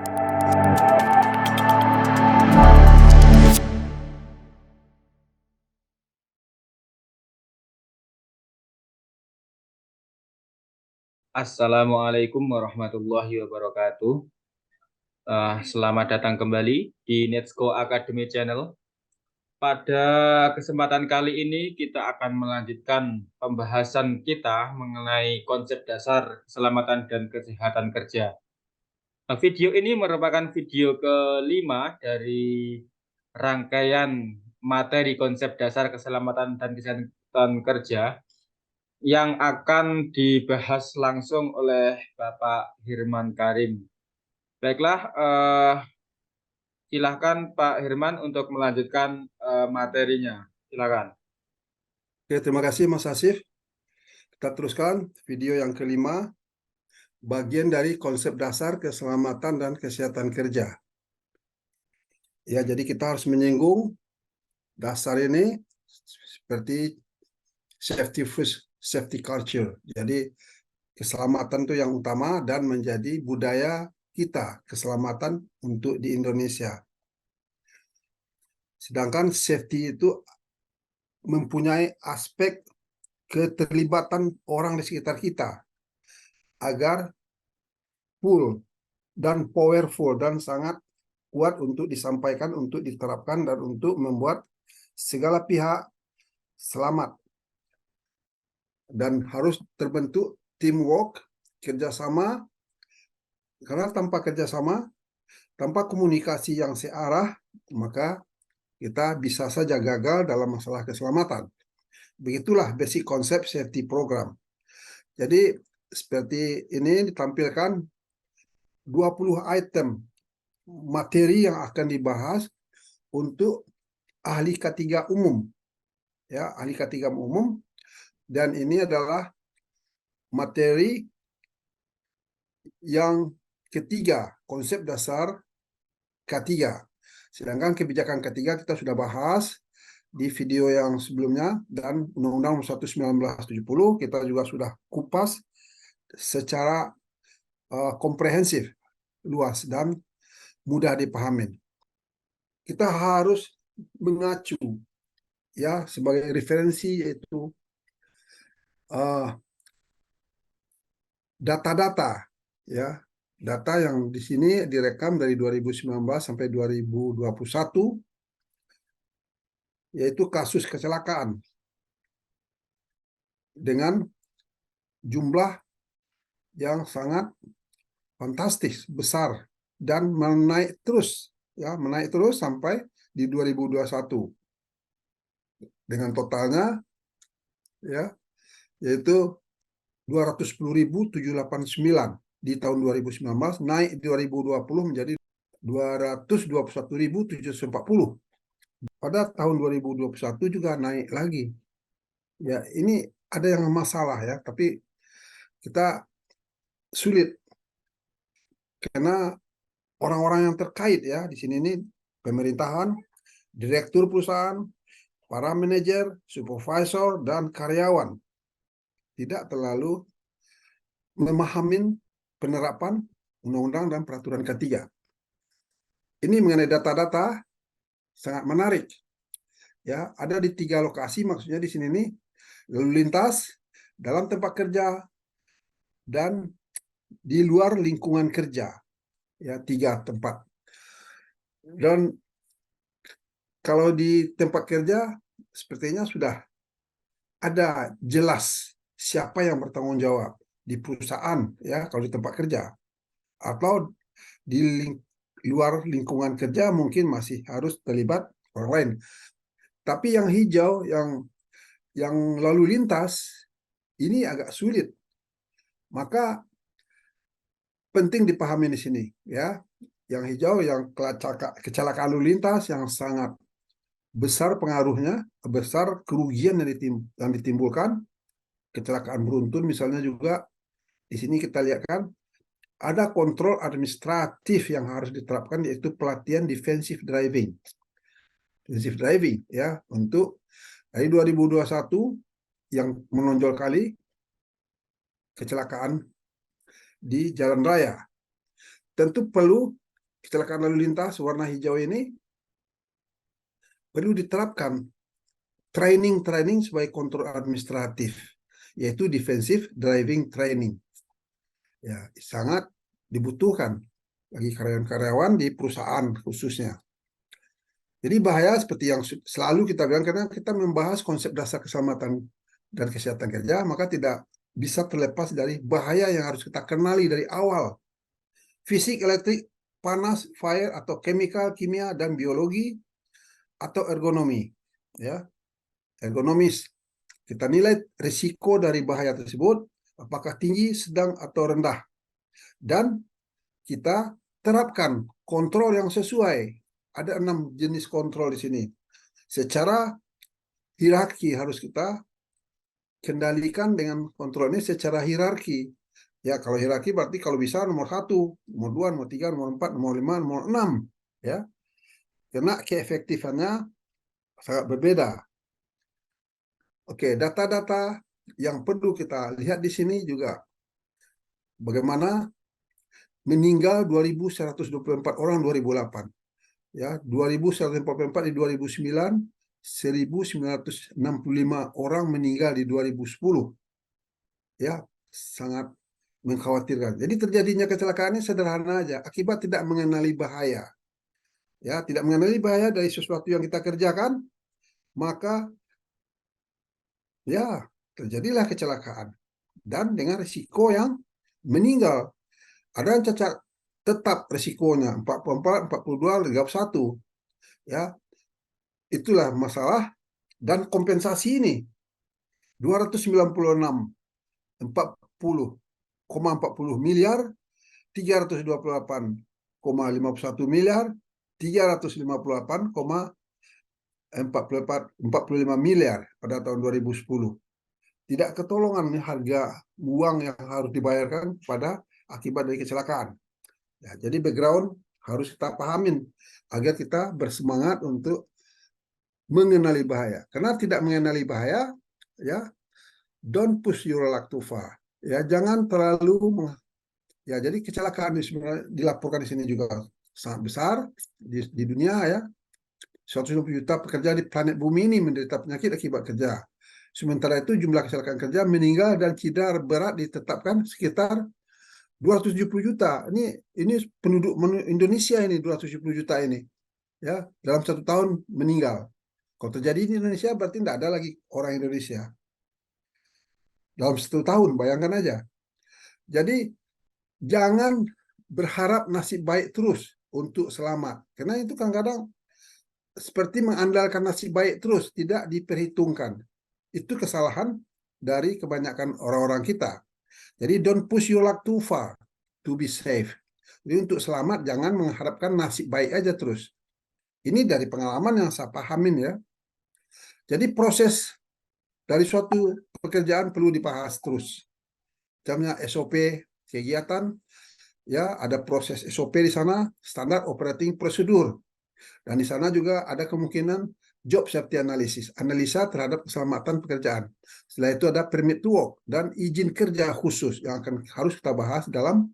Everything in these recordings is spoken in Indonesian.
Assalamualaikum warahmatullahi wabarakatuh. Selamat datang kembali di Netsco Academy Channel. Pada kesempatan kali ini kita akan melanjutkan pembahasan kita mengenai konsep dasar keselamatan dan kesehatan kerja. Video ini merupakan video kelima dari rangkaian materi konsep dasar keselamatan dan kesehatan kerja yang akan dibahas langsung oleh Bapak Hirman Karim. Baiklah, silahkan Pak Hirman untuk melanjutkan materinya. Silakan. Oke, terima kasih Mas Asif. Kita teruskan video yang kelima, bagian dari konsep dasar keselamatan dan kesehatan kerja. Ya, jadi kita harus menyinggung dasar ini seperti safety first, safety culture. Jadi keselamatan itu yang utama dan menjadi budaya kita, keselamatan untuk di Indonesia. Sedangkan safety itu mempunyai aspek keterlibatan orang di sekitar kita agar full dan powerful dan sangat kuat untuk disampaikan, untuk diterapkan, dan untuk membuat segala pihak selamat. Dan harus terbentuk teamwork, kerjasama, karena tanpa kerjasama, tanpa komunikasi yang searah, maka kita bisa saja gagal dalam masalah keselamatan. Begitulah basic konsep safety program. Jadi seperti ini ditampilkan 20 item materi yang akan dibahas untuk ahli K3 umum. Ya, ahli K3 umum, dan ini adalah materi yang ketiga, konsep dasar K3. Sedangkan kebijakan K3 kita sudah bahas di video yang sebelumnya, dan Undang-Undang 1970 kita juga sudah kupas secara komprehensif, luas, dan mudah dipahami. Kita harus mengacu ya sebagai referensi, yaitu data-data ya, data yang di sini direkam dari 2019 sampai 2021, yaitu kasus kecelakaan dengan jumlah yang sangat fantastis besar dan menaik terus ya, menaik terus sampai di 2021 dengan totalnya ya, yaitu 210.789 di tahun 2019, naik di 2020 menjadi 221.740. Pada tahun 2021 juga naik lagi. Ya, ini ada yang masalah ya, tapi kita sulit karena orang-orang yang terkait ya di sini ini pemerintahan, direktur perusahaan, para manajer, supervisor, dan karyawan tidak terlalu memahami penerapan undang-undang dan peraturan K3. Ini mengenai data-data sangat menarik. Ya, ada di 3 lokasi, maksudnya di sini nih lalu lintas, dalam tempat kerja, dan di luar lingkungan kerja. Ya, 3 tempat. Dan kalau di tempat kerja sepertinya sudah ada jelas siapa yang bertanggung jawab di perusahaan ya kalau di tempat kerja, atau di luar lingkungan kerja mungkin masih harus terlibat orang lain. Tapi yang hijau, yang lalu lintas ini agak sulit. Maka penting dipahami di sini ya. Yang hijau yang kecelakaan lalu lintas yang sangat besar pengaruhnya, besar kerugian yang ditimbulkan, kecelakaan beruntun misalnya juga. Di sini kita lihat kan ada kontrol administratif yang harus diterapkan, yaitu pelatihan defensive driving. Defensive driving ya, untuk dari 2021 yang menonjol kali kecelakaan di jalan raya. Tentu perlu kecelakaan lalu lintas warna hijau ini perlu diterapkan training sebagai kontrol administratif, yaitu defensive driving training. Ya, sangat dibutuhkan bagi karyawan-karyawan di perusahaan khususnya. Jadi bahaya seperti yang selalu kita bilang, karena kita membahas konsep dasar keselamatan dan kesehatan kerja, maka tidak bisa terlepas dari bahaya yang harus kita kenali dari awal. Fisik, elektrik, panas, fire, atau chemical, kimia, dan biologi, atau ergonomi. Ya, ergonomis. Kita nilai risiko dari bahaya tersebut, apakah tinggi, sedang, atau rendah. Dan kita terapkan kontrol yang sesuai. Ada 6 jenis kontrol di sini. Secara hierarki harus kita kendalikan dengan kontrol ini secara hierarki. Ya, kalau hierarki berarti kalau bisa nomor 1, nomor 2, nomor 3, nomor 4, nomor 5, nomor 6. Ya, karena keefektifannya sangat berbeda. Oke, data-data yang perlu kita lihat di sini juga bagaimana meninggal 2.124 orang 2008. Ya, 2.144 di 2009, 1.965 orang meninggal di 2010. Ya, sangat mengkhawatirkan. Jadi terjadinya kecelakaan ini sederhana aja, akibat tidak mengenali bahaya. Ya, tidak mengenali bahaya dari sesuatu yang kita kerjakan, maka ya terjadilah kecelakaan. Dan dengan risiko yang meninggal. Ada yang cacat tetap risikonya 44, 42, 31. Ya, itulah masalah. Dan kompensasi ini 296, 40,40 miliar, 328,51 miliar, 358,45 miliar pada tahun 2010. Tidak ketolongan harga uang yang harus dibayarkan pada akibat dari kecelakaan. Ya, jadi background harus kita pahamin agar kita bersemangat untuk mengenali bahaya. Karena tidak mengenali bahaya, ya, don't push your luck too far. Ya, jangan terlalu ya. Jadi kecelakaan sebenarnya dilaporkan di sini juga sangat besar di dunia, ya. 120 juta pekerja di planet bumi ini menderita penyakit akibat kerja. Sementara itu jumlah kecelakaan kerja, meninggal dan cedera berat ditetapkan sekitar 270 juta. Ini penduduk Indonesia ini 270 juta ini. Ya, dalam 1 tahun meninggal. Kalau terjadi di Indonesia berarti tidak ada lagi orang Indonesia. Dalam 1 tahun, bayangkan aja. Jadi jangan berharap nasib baik terus untuk selamat. Karena itu kadang-kadang seperti mengandalkan nasib baik terus, tidak diperhitungkan. Itu kesalahan dari kebanyakan orang-orang kita. Jadi don't push your luck too far to be safe. Jadi untuk selamat jangan mengharapkan nasib baik aja terus. Ini dari pengalaman yang saya pahamin, ya. Jadi proses dari suatu pekerjaan perlu dibahas terus. Misalnya SOP kegiatan, ya, ada proses SOP di sana, standar operating procedure. Dan di sana juga ada kemungkinan job safety analysis, analisa terhadap keselamatan pekerjaan. Setelah itu ada permit to work dan izin kerja khusus yang harus kita bahas dalam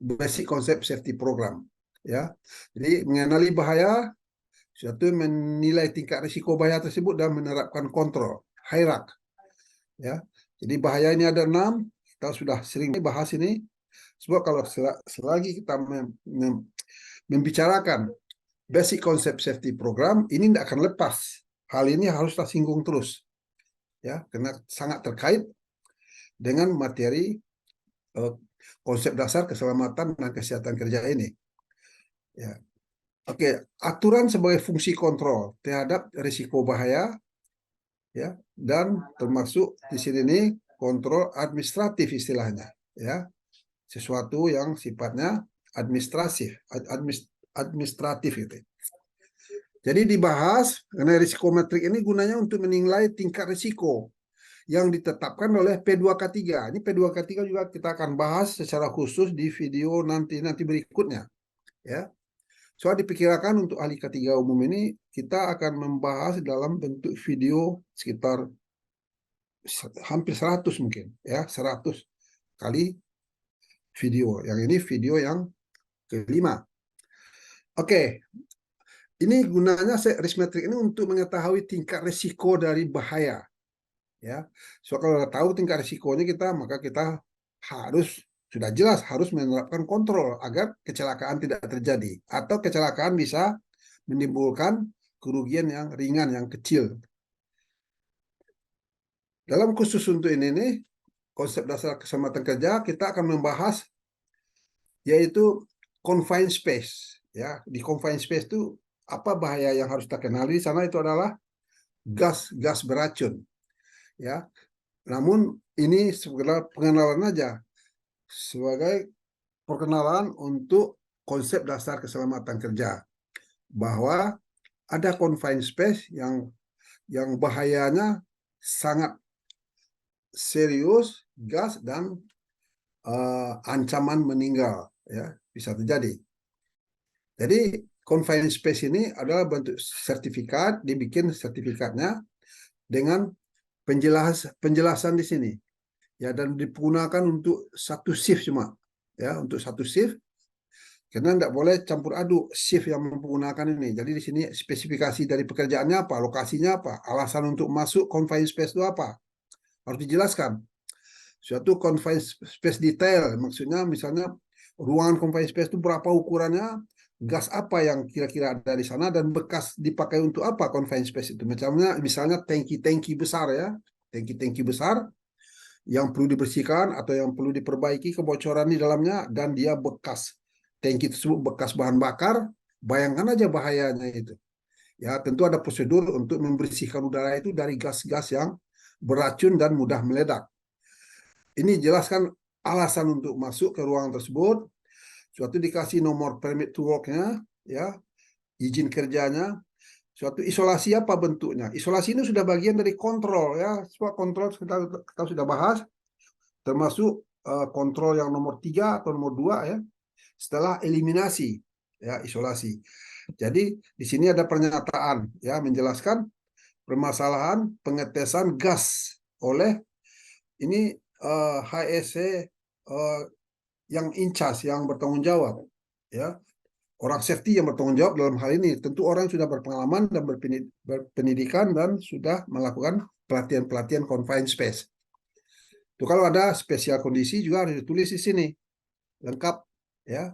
basic concept safety program. Ya, jadi mengenali bahaya, suatu menilai tingkat risiko bahaya tersebut dan menerapkan kontrol, hierarki. Ya, jadi bahaya ini ada 6. Kita sudah sering bahas ini. Sebab kalau selagi kita membicarakan basic concept safety program, ini tidak akan lepas. Hal ini haruslah singgung terus, ya, karena sangat terkait dengan materi konsep dasar keselamatan dan kesehatan kerja ini. Ya, oke, aturan sebagai fungsi kontrol terhadap risiko bahaya, ya, dan termasuk di sini nih kontrol administratif istilahnya, ya, sesuatu yang sifatnya administratif gitu. Jadi dibahas karena risikometrik ini gunanya untuk menilai tingkat risiko yang ditetapkan oleh P2K3. Ini P2K3 juga kita akan bahas secara khusus di video nanti berikutnya, ya. Soal diperkirakan untuk ahli K3 umum ini kita akan membahas dalam bentuk video sekitar hampir 100 mungkin, ya, 100 kali video. Yang ini video yang kelima. Oke, ini gunanya risk matrix ini untuk mengetahui tingkat risiko dari bahaya. Ya, so kalau udah tahu tingkat risikonya maka kita sudah jelas harus menerapkan kontrol agar kecelakaan tidak terjadi atau kecelakaan bisa menimbulkan kerugian yang ringan, yang kecil. Dalam khusus untuk ini nih, konsep dasar keselamatan kerja kita akan membahas yaitu confined space. Ya, di confined space itu apa bahaya yang harus kita kenali di sana itu adalah gas beracun. Ya, namun ini sekedar pengenalan aja sebagai perkenalan untuk konsep dasar keselamatan kerja bahwa ada confined space yang bahayanya sangat serius, gas dan ancaman meninggal ya bisa terjadi. Jadi confined space ini adalah bentuk sertifikat, dibikin sertifikatnya dengan penjelasan di sini ya, dan digunakan untuk satu shift cuma ya, untuk satu shift karena tidak boleh campur aduk shift yang menggunakan ini. Jadi di sini spesifikasi dari pekerjaannya apa, lokasinya apa, alasan untuk masuk confined space itu apa, harus dijelaskan. Suatu confined space detail, maksudnya misalnya ruangan confined space itu berapa ukurannya, gas apa yang kira-kira ada di sana, dan bekas dipakai untuk apa confined space itu. Misalnya tangki-tangki besar ya, tangki-tangki besar yang perlu dibersihkan atau yang perlu diperbaiki kebocoran di dalamnya, dan dia bekas tangki tersebut bekas bahan bakar, bayangkan aja bahayanya itu. Ya, tentu ada prosedur untuk membersihkan udara itu dari gas-gas yang beracun dan mudah meledak. Ini jelaskan alasan untuk masuk ke ruangan tersebut, suatu dikasih nomor permit to work-nya, ya, izin kerjanya, suatu isolasi apa bentuknya. Isolasi ini sudah bagian dari kontrol ya, semua kontrol kita sudah bahas, termasuk kontrol yang nomor 3 atau nomor 2 ya, setelah eliminasi ya, isolasi. Jadi di sini ada pernyataan ya menjelaskan permasalahan pengetesan gas oleh ini HSE yang incas, yang bertanggung jawab ya, orang safety yang bertanggung jawab dalam hal ini. Tentu orang sudah berpengalaman dan berpendidikan dan sudah melakukan pelatihan confined space. Itu kalau ada spesial kondisi juga harus ditulis di sini lengkap ya,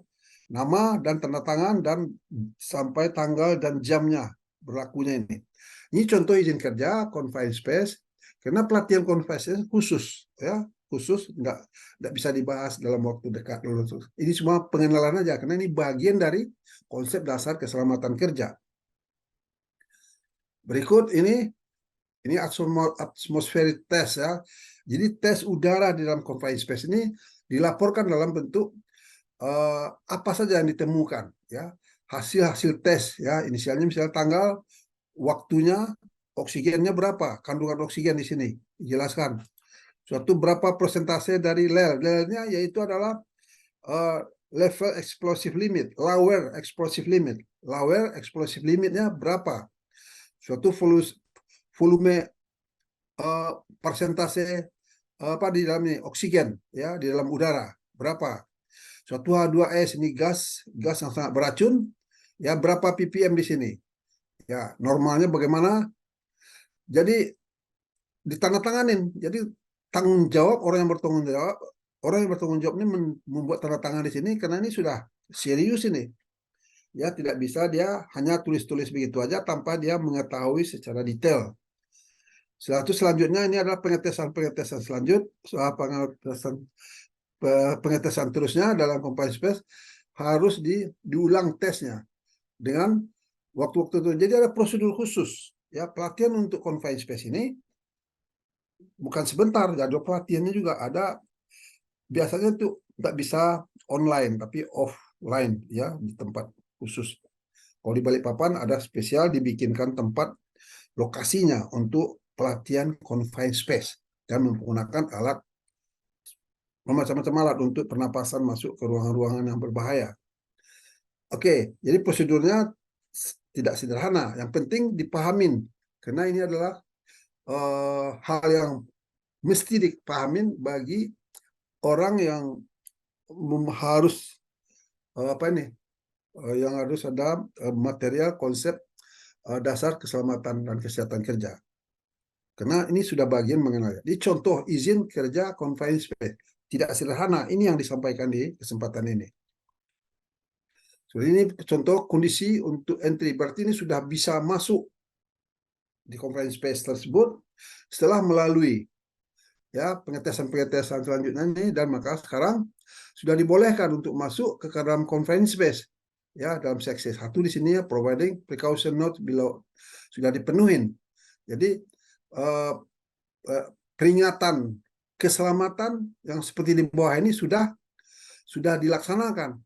nama dan tanda tangan dan sampai tanggal dan jamnya berlakunya ini. Ini contoh izin kerja confined space, karena pelatihan confined space khusus ya, khusus nggak bisa dibahas dalam waktu dekat. Ini semua pengenalan aja karena ini bagian dari konsep dasar keselamatan kerja. Berikut ini atmospheric test ya. Jadi tes udara di dalam confined space ini dilaporkan dalam bentuk apa saja yang ditemukan ya, hasil tes ya, inisialnya misalnya tanggal, waktunya, oksigennya berapa, kandungan oksigen di sini dijelaskan, suatu berapa persentase dari LEL-nya yaitu adalah level explosive limit, lower explosive limitnya berapa, suatu volume persentase apa di dalam ini oksigen ya, di dalam udara berapa, suatu H2S ini gas yang sangat beracun ya, berapa ppm di sini ya, normalnya bagaimana. Jadi ditandatanganin, jadi tanggung jawab orang yang bertanggung jawab ini membuat tanda tangan di sini karena ini sudah serius ini ya, tidak bisa dia hanya tulis-tulis begitu aja tanpa dia mengetahui secara detail. Selanjutnya ini adalah pengetesan pengetesan terusnya dalam confined space harus diulang tesnya dengan waktu-waktu itu. Jadi ada prosedur khusus ya, pelatihan untuk confined space ini bukan sebentar, jadwal pelatihannya juga ada, biasanya itu nggak bisa online tapi offline ya, di tempat khusus. Kalau di Balikpapan ada spesial dibikinkan tempat lokasinya untuk pelatihan confined space dan menggunakan alat macam-macam alat untuk pernapasan masuk ke ruangan-ruangan yang berbahaya. Oke, jadi prosedurnya tidak sederhana. Yang penting dipahamin karena ini adalah hal yang mesti dipahamin bagi orang yang harus yang harus ada material konsep dasar keselamatan dan kesehatan kerja. Karena ini sudah bagian mengenai. Di contoh izin kerja confined space. Tidak sederhana. Ini yang disampaikan di kesempatan ini. So, ini contoh kondisi untuk entry. Berarti ini sudah bisa masuk di confined space tersebut setelah melalui ya pengetesan-pengetesan selanjutnya ini, dan maka sekarang sudah dibolehkan untuk masuk ke dalam confined space. Ya, dalam seksi 1 di sini ya, providing precaution note below sudah dipenuhin. Jadi peringatan keselamatan yang seperti di bawah ini sudah dilaksanakan.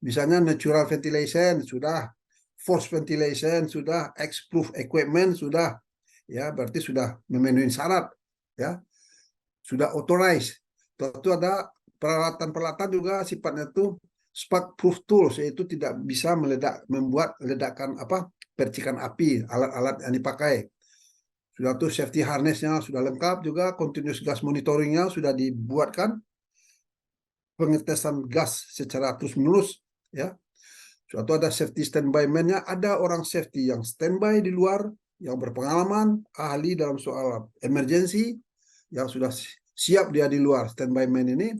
Misalnya natural ventilation sudah, forced ventilation sudah, X-proof equipment sudah, ya berarti sudah memenuhi syarat, ya sudah authorized. Tentu ada peralatan-peralatan juga sifatnya itu spark proof tools, yaitu tidak bisa membuat ledakan percikan api, alat-alat yang dipakai. Sudah tuh safety harness-nya sudah lengkap juga, continuous gas monitoring-nya sudah dibuatkan, pengetesan gas secara terus-menerus, ya. Suatu ada safety standby man-nya, ada orang safety yang standby di luar, yang berpengalaman, ahli dalam soal emergency, yang sudah siap dia di luar standby man ini.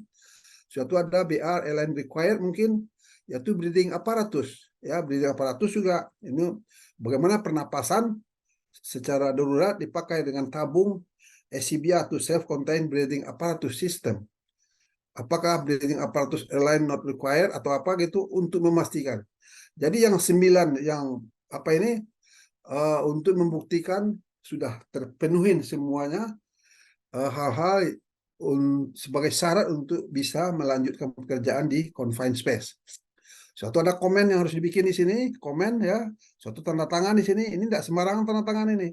Suatu ada BR airline required mungkin, yaitu breathing apparatus, ya breathing apparatus juga ini bagaimana pernapasan secara darurat dipakai dengan tabung SCBA atau self-contained breathing apparatus system. Apakah breathing apparatus airline not required atau apa gitu untuk memastikan. Jadi yang 9 yang ini untuk membuktikan sudah terpenuhi semuanya hal-hal sebagai syarat untuk bisa melanjutkan pekerjaan di confined space. Suatu ada komen yang harus dibikin di sini, komen ya, suatu tanda tangan di sini, ini tidak sembarangan tanda tangan ini,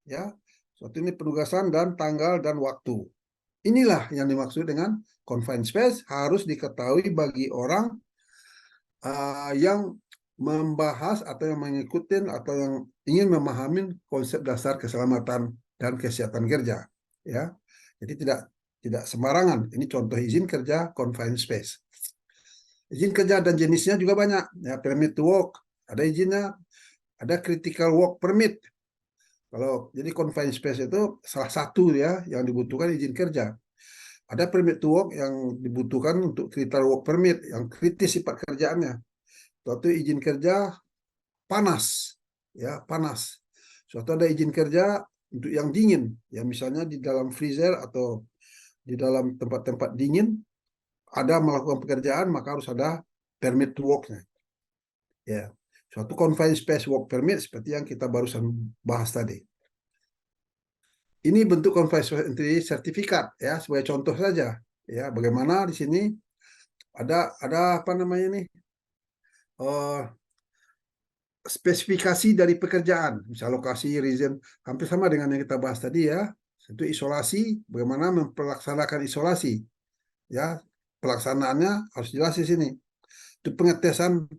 ya. Suatu ini penugasan dan tanggal dan waktu. Inilah yang dimaksud dengan confined space, harus diketahui bagi orang yang membahas atau yang mengikuti atau yang ingin memahami konsep dasar keselamatan dan kesehatan kerja, ya. Jadi tidak sembarangan. Ini contoh izin kerja confined space. Izin kerja dan jenisnya juga banyak, ya. Permit to work ada izinnya, ada critical work permit. Kalau jadi confined space itu salah satu ya yang dibutuhkan izin kerja. Ada permit to work yang dibutuhkan untuk critical work permit yang kritis sifat kerjaannya. Suatu izin kerja panas, ya panas. Suatu ada izin kerja untuk yang dingin, ya misalnya di dalam freezer atau di dalam tempat-tempat dingin ada melakukan pekerjaan, maka harus ada permit to work-nya. Ya, suatu confined space work permit seperti yang kita barusan bahas tadi. Ini bentuk confined space entry sertifikat, ya sebagai contoh saja, ya bagaimana di sini ada apa namanya nih spesifikasi dari pekerjaan, misal lokasi, reason, hampir sama dengan yang kita bahas tadi ya. Itu isolasi, bagaimana melaksanakan isolasi, ya pelaksanaannya harus jelas di sini. Itu pengetesan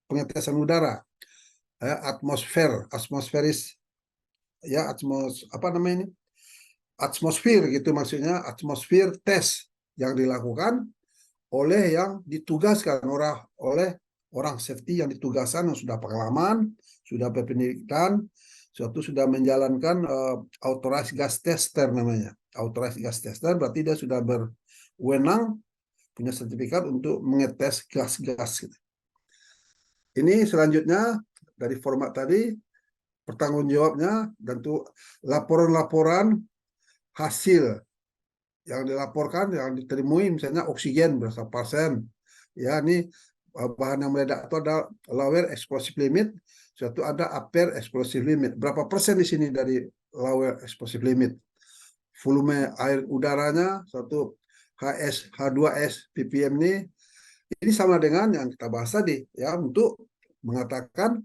pengetesan udara, ya, atmosferis, ya apa namanya ini, atmosfer gitu maksudnya, atmosfer test yang dilakukan oleh yang ditugaskan oleh orang safety yang ditugaskan, yang sudah pengalaman, sudah berpendidikan, sudah menjalankan authorized gas tester namanya. Authorized gas tester berarti dia sudah berwenang, punya sertifikat untuk mengetes gas-gas. Ini selanjutnya dari format tadi, pertanggung jawabnya dan tuh laporan-laporan hasil yang dilaporkan, yang diterimui, misalnya oksigen berapa persen, ya ini bahan yang meledak itu ada lower explosive limit, suatu ada upper explosive limit, berapa persen di sini dari lower explosive limit, volume air udaranya suatu HS H2S ppm ini sama dengan yang kita bahas tadi, ya untuk mengatakan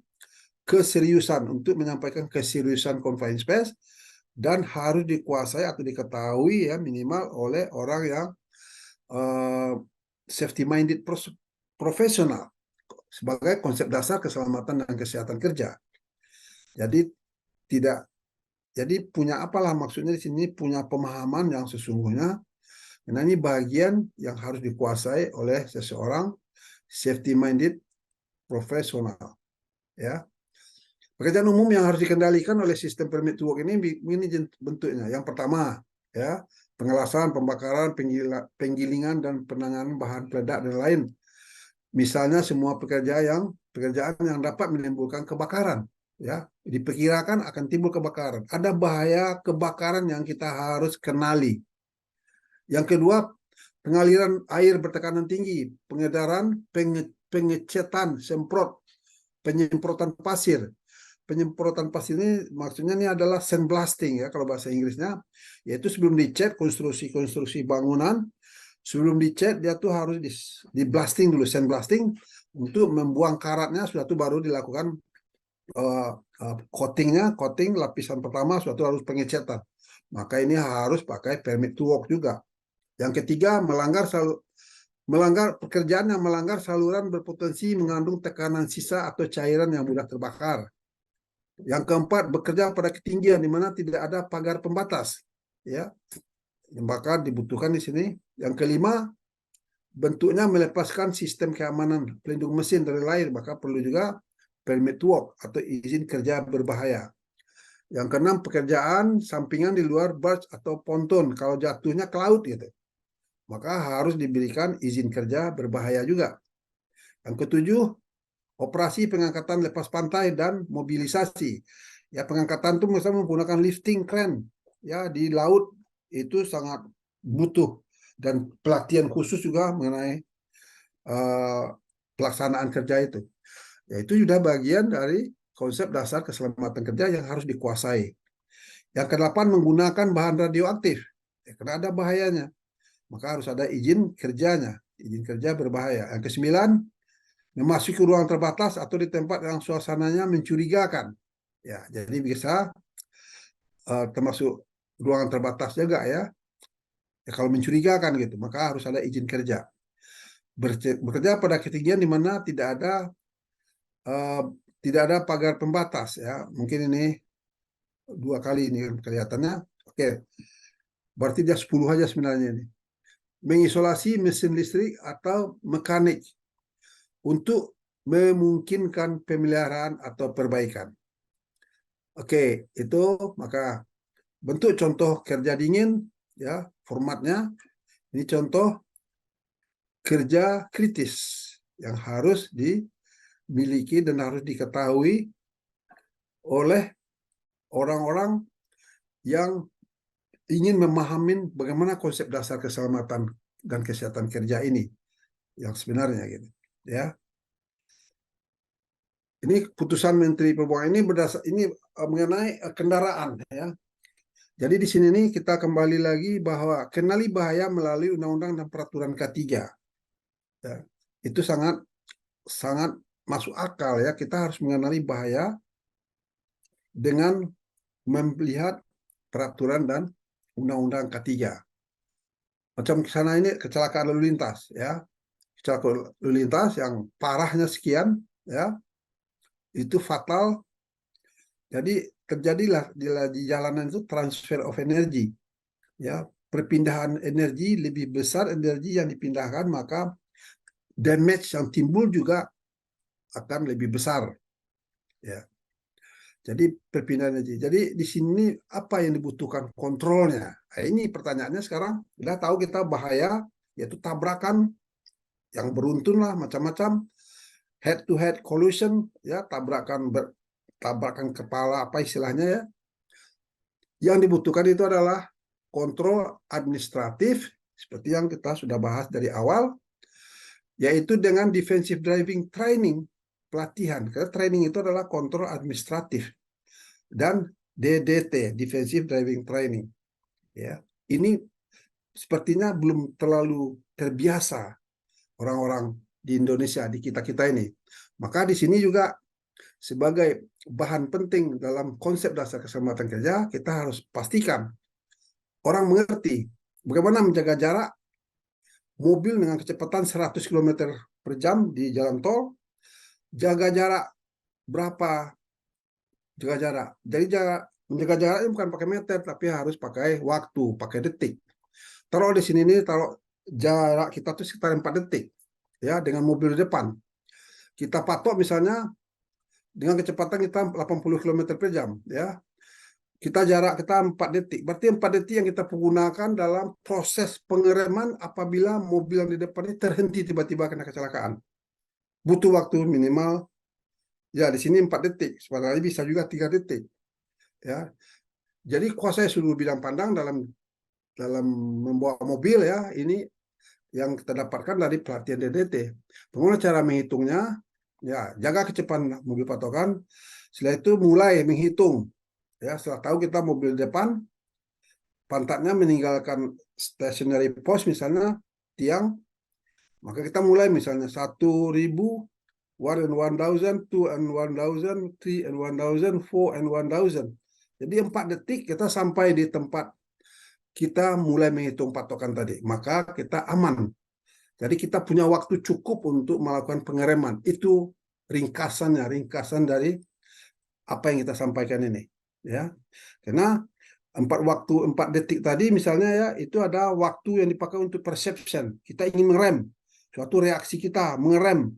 keseriusan, untuk menyampaikan keseriusan confined space, dan harus dikuasai atau diketahui ya minimal oleh orang yang safety minded profesional sebagai konsep dasar keselamatan dan kesehatan kerja. Jadi punya apalah maksudnya di sini, punya pemahaman yang sesungguhnya Nah, ini bagian yang harus dikuasai oleh seseorang safety minded profesional, ya. Pekerjaan umum yang harus dikendalikan oleh sistem permit to work ini bentuknya. Yang pertama, ya, pengelasan, pembakaran, penggilingan dan penanganan bahan peledak dan lain. Misalnya semua pekerjaan yang dapat menimbulkan kebakaran, ya, diperkirakan akan timbul kebakaran. Ada bahaya kebakaran yang kita harus kenali. Yang kedua, pengaliran air bertekanan tinggi, pengedaran, pengecetan, penyemprotan pasir. Penyemprotan pasir ini maksudnya ini adalah sandblasting, ya kalau bahasa Inggrisnya, yaitu sebelum dicat konstruksi bangunan, sebelum dicat dia tuh harus di blasting dulu, sandblasting, untuk membuang karatnya. Sudah itu baru dilakukan coating lapisan pertama, sudah itu harus pengecatan. Maka ini harus pakai permit to work juga. Yang ketiga, pekerjaan yang melanggar saluran berpotensi mengandung tekanan sisa atau cairan yang mudah terbakar. Yang keempat, bekerja pada ketinggian di mana tidak ada pagar pembatas, ya, yang bakal dibutuhkan di sini. Yang kelima, bentuknya melepaskan sistem keamanan pelindung mesin dari lain, maka perlu juga permit to work atau izin kerja berbahaya. Yang keenam, pekerjaan sampingan di luar barge atau ponton, kalau jatuhnya ke laut gitu, maka harus diberikan izin kerja berbahaya juga. Yang ketujuh, operasi pengangkatan lepas pantai dan mobilisasi. Ya, pengangkatan itu misalnya menggunakan lifting crane, ya, di laut itu sangat butuh dan pelatihan khusus juga mengenai pelaksanaan kerja itu. Ya, itu sudah bagian dari konsep dasar keselamatan kerja yang harus dikuasai. Yang kedelapan, menggunakan bahan radioaktif, ya, karena ada bahayanya, maka harus ada izin kerjanya, izin kerja berbahaya. Yang kesembilan, memasuki ruang terbatas atau di tempat yang suasananya mencurigakan. Ya, jadi bisa termasuk ruangan terbatas juga, ya. Ya, kalau mencurigakan gitu, maka harus ada izin kerja. Bekerja pada ketinggian di mana tidak ada pagar pembatas, ya. Mungkin ini 2 kali ini kelihatannya. Oke. Berarti dia 10 aja sebenarnya ini. Mengisolasi mesin listrik atau mekanik untuk memungkinkan pemeliharaan atau perbaikan. Oke, itu maka bentuk contoh kerja dingin, ya, formatnya. Ini contoh kerja kritis yang harus dimiliki dan harus diketahui oleh orang-orang yang ingin memahami bagaimana konsep dasar keselamatan dan kesehatan kerja ini yang sebenarnya gitu, ya. Ini putusan Menteri Perhubungan ini mengenai kendaraan, ya. Jadi di sini nih kita kembali lagi bahwa kenali bahaya melalui undang-undang dan peraturan K3. Ya. Itu sangat masuk akal, ya. Kita harus mengenali bahaya dengan melihat peraturan dan undang-undang K3. Macam sana ini kecelakaan lalu lintas, ya. Kecelakaan lalu lintas yang parahnya sekian, ya. Itu fatal. Jadi terjadilah di jalanan itu transfer of energy, ya, perpindahan energi, lebih besar energi yang dipindahkan, maka damage yang timbul juga akan lebih besar, ya. Jadi perpindahan energi. Jadi di sini apa yang dibutuhkan kontrolnya? Nah, ini pertanyaannya sekarang. Udah tahu kita bahaya, yaitu tabrakan yang beruntun lah, macam-macam, head to head collision, ya, tabrakan kepala, apa istilahnya, ya. Yang dibutuhkan itu adalah kontrol administratif, seperti yang kita sudah bahas dari awal, yaitu dengan defensive driving training, pelatihan. Karena training itu adalah kontrol administratif. Dan DDT, defensive driving training. Ya, ini sepertinya belum terlalu terbiasa orang-orang di Indonesia, di kita-kita ini. Maka di sini juga sebagai bahan penting dalam konsep dasar keselamatan kerja, kita harus pastikan orang mengerti bagaimana menjaga jarak mobil dengan kecepatan 100 km per jam di jalan tol, jaga jarak berapa, jaga jarak. Jadi menjaga jarak ini bukan pakai meter, tapi harus pakai waktu, pakai detik. taruh di sini nih, taruh jarak kita tuh sekitar 4 detik ya dengan mobil di depan. Kita patok misalnya dengan kecepatan kita 80 km per jam ya. Jarak kita 4 detik. Berarti 4 detik yang kita gunakan dalam proses pengereman apabila mobil yang di depan ini terhenti tiba-tiba kena kecelakaan. Butuh waktu minimal ya di sini 4 detik, sebenarnya bisa juga 3 detik. Ya. Jadi kuasa sudut bidang pandang dalam membawa mobil ya, ini yang kita dapatkan dari pelatihan DDT. Bagaimana cara menghitungnya? Ya, jaga kecepatan mobil patokan. Setelah itu mulai menghitung. Ya, setelah tahu kita mobil depan, pantatnya meninggalkan stationary post misalnya tiang, maka kita mulai misalnya 1.000, 1 and 1,000, 2 and 1,000, 3 and 1,000, 4 and 1,000. Jadi 4 detik kita sampai di tempat kita mulai menghitung patokan tadi, maka kita aman. Jadi kita punya waktu cukup untuk melakukan pengereman. Itu ringkasan dari apa yang kita sampaikan ini. Ya, karena 4 detik tadi misalnya ya, itu ada waktu yang dipakai untuk perception. Kita ingin mengerem, suatu reaksi kita mengerem,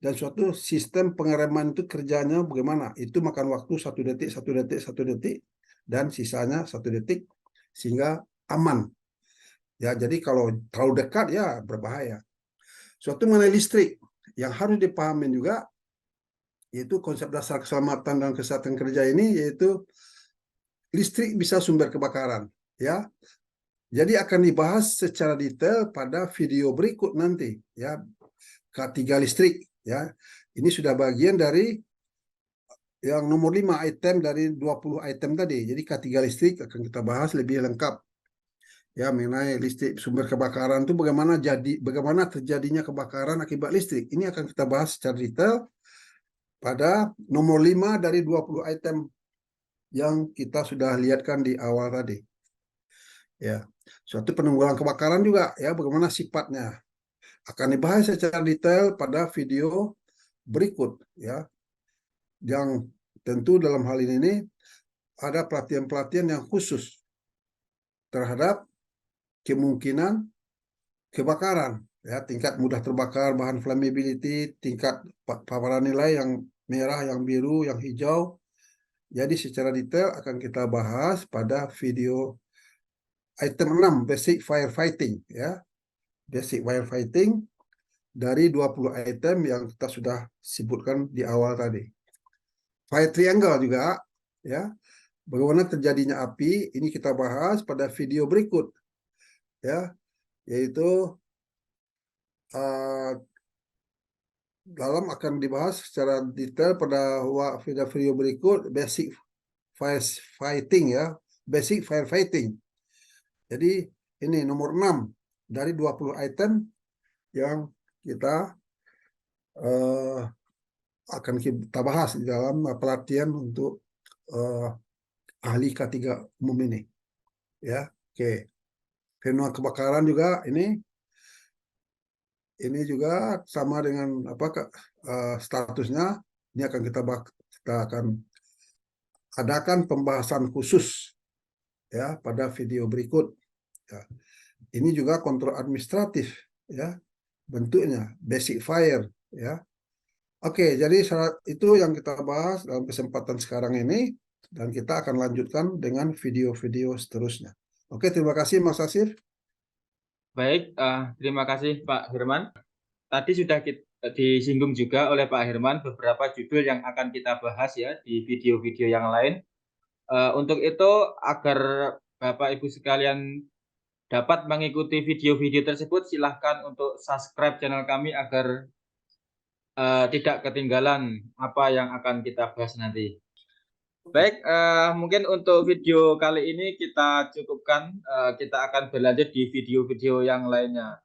dan suatu sistem pengereman itu kerjanya bagaimana. Itu makan waktu 1 detik, 1 detik, 1 detik, dan sisanya 1 detik, sehingga aman. Ya, jadi kalau terlalu dekat ya berbahaya. Suatu mengenai listrik yang harus dipahami juga, yaitu konsep dasar keselamatan dan kesehatan kerja ini, yaitu listrik bisa sumber kebakaran. Ya, jadi akan dibahas secara detail pada video berikut nanti. Ya, K3 listrik. Ya, ini sudah bagian dari yang nomor 5 item dari 20 item tadi. Jadi K3 listrik akan kita bahas lebih lengkap. Ya, mengenai listrik sumber kebakaran itu bagaimana terjadinya kebakaran akibat listrik. Ini akan kita bahas secara detail pada nomor 5 dari 20 item yang kita sudah lihatkan di awal tadi. Ya, suatu penanggulangan kebakaran juga ya, bagaimana sifatnya akan dibahas secara detail pada video berikut ya. Yang tentu dalam hal ini ada pelatihan-pelatihan yang khusus terhadap kemungkinan kebakaran ya, tingkat mudah terbakar, bahan flammability, tingkat paparan nilai yang merah, yang biru, yang hijau. Jadi secara detail akan kita bahas pada video item 6, basic firefighting ya. Basic firefighting dari 20 item yang kita sudah sebutkan di awal tadi. Fire triangle juga ya. Bagaimana terjadinya api, ini kita bahas pada video berikut ya, yaitu dalam akan dibahas secara detail pada video berikut, basic firefighting ya, basic firefighting. Jadi ini nomor 6 dari 20 item yang kita akan kita bahas di dalam pelatihan untuk ahli K3 umum ini. Ya, oke. Fenomena kebakaran juga ini juga sama dengan statusnya. Ini akan kita akan adakan pembahasan khusus ya pada video berikut. Ya. Ini juga kontrol administratif ya, bentuknya basic fire ya. Oke, jadi itu yang kita bahas dalam kesempatan sekarang ini, dan kita akan lanjutkan dengan video-video seterusnya. Oke, terima kasih Mas Asif. Baik, terima kasih Pak Herman. Tadi sudah disinggung juga oleh Pak Herman beberapa judul yang akan kita bahas ya di video-video yang lain. Untuk itu, agar Bapak Ibu sekalian dapat mengikuti video-video tersebut, silahkan untuk subscribe channel kami agar tidak ketinggalan apa yang akan kita bahas nanti. Baik, mungkin untuk video kali ini kita cukupkan. Kita akan berlanjut di video-video yang lainnya.